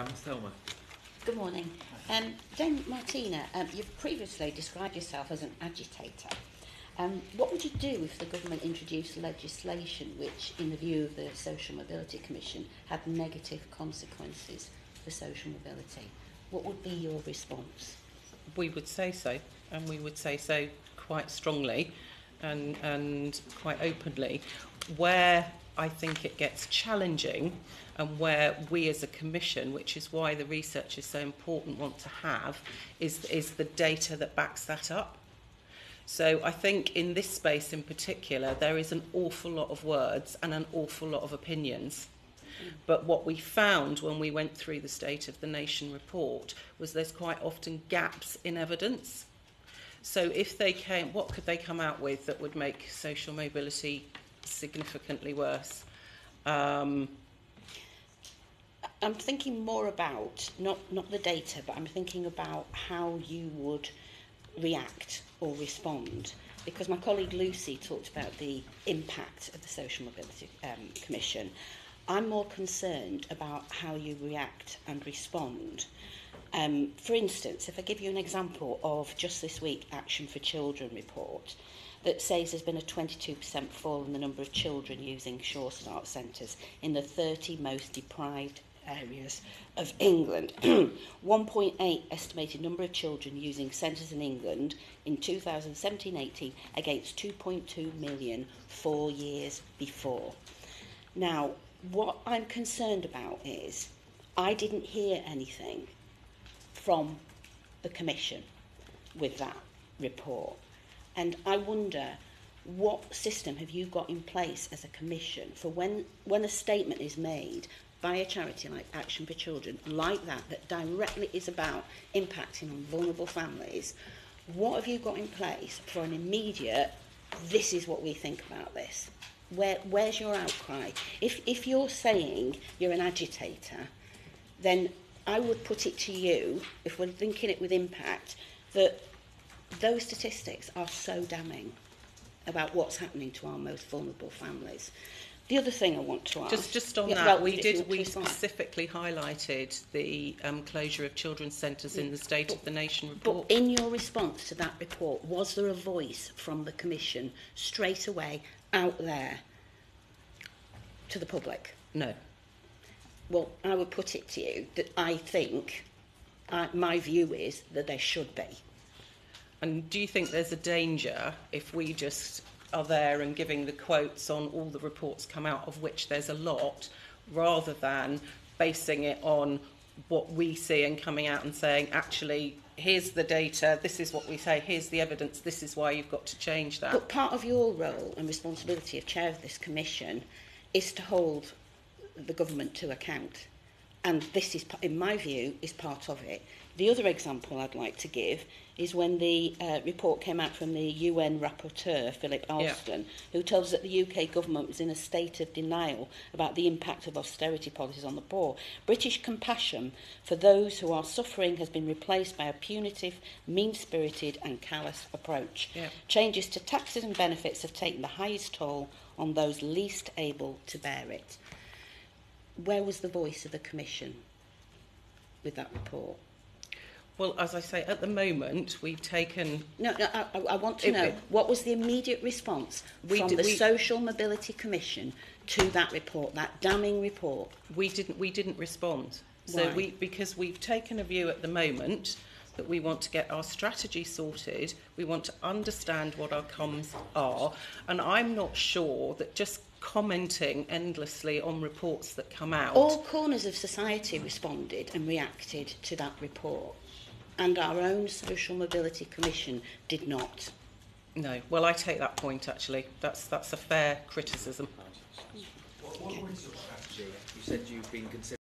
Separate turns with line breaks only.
Thelma.
Good morning. Jane Martina, you've previously described yourself as an agitator. What would you do if the government introduced legislation which, in the view of the Social Mobility Commission, had negative consequences for social mobility? What would be your response?
We would say so, and we would say so quite strongly and quite openly. Where I think it gets challenging and where we as a commission, which is why the research is so important, want to have, is the data that backs that up. So I think in this space in particular, there is an awful lot of words and an awful lot of opinions. But what we found when we went through the State of the Nation report was there's quite often gaps in evidence. So if they came, what could they come out with that would make social mobility significantly worse?
I'm thinking more about, not the data, but I'm thinking about how you would react or respond. Because my colleague Lucy talked about the impact of the Social Mobility Commission. I'm more concerned about how you react and respond. For instance, if I give you an example of just this week Action for Children report that says there's been a 22% fall in the number of children using Shore Start centres in the 30 most deprived areas of England. 1.8 estimated number of children using centres in England in 2017-18 against 2.2 million 4 years before. Now, what I'm concerned about is I didn't hear anything from the Commission with that report. And I wonder, what system have you got in place as a Commission for when a statement is made by a charity like Action for Children, like that directly is about impacting on vulnerable families? What have you got in place for an immediate, this is what we think about this? Where's your outcry? If you're saying you're an agitator, then I would put it to you, if we're linking it with impact, that those statistics are so damning about what's happening to our most vulnerable families. The other thing I want to ask...
Just on that, we specifically highlighted the closure of children's centres in the State of the Nation report.
But in your response to that report, was there a voice from the Commission straight away out there to the public?
No.
Well, I would put it to you that I think, my view is that there should be.
And do you think there's a danger if we just are there and giving the quotes on all the reports come out, of which there's a lot, rather than basing it on what we see and coming out and saying, actually, here's the data, this is what we say, here's the evidence, this is why you've got to change that?
But part of your role and responsibility of chair of this commission is to hold the government to account. And this is, in my view, is part of it. The other example I'd like to give is when the report came out from the UN rapporteur, Philip Alston, who tells us that the UK government was in a state of denial about the impact of austerity policies on the poor. British compassion for those who are suffering has been replaced by a punitive, mean-spirited and callous approach.
Yeah.
Changes to taxes and benefits have taken the highest toll on those least able to bear it. Where was the voice of the Commission with that report?
Well, as I say, at the moment, we've taken...
No, I want to know, what was the immediate response from the Social Mobility Commission to that report, that damning report?
We didn't respond.
Why?
So because we've taken a view at the moment that we want to get our strategy sorted, we want to understand what our comms are, and I'm not sure that just commenting endlessly on reports that come out...
All corners of society responded and reacted to that report, and our own Social Mobility Commission did not.
No. Well, I take that point, actually. That's a fair criticism.
What is your strategy? You said you've been considering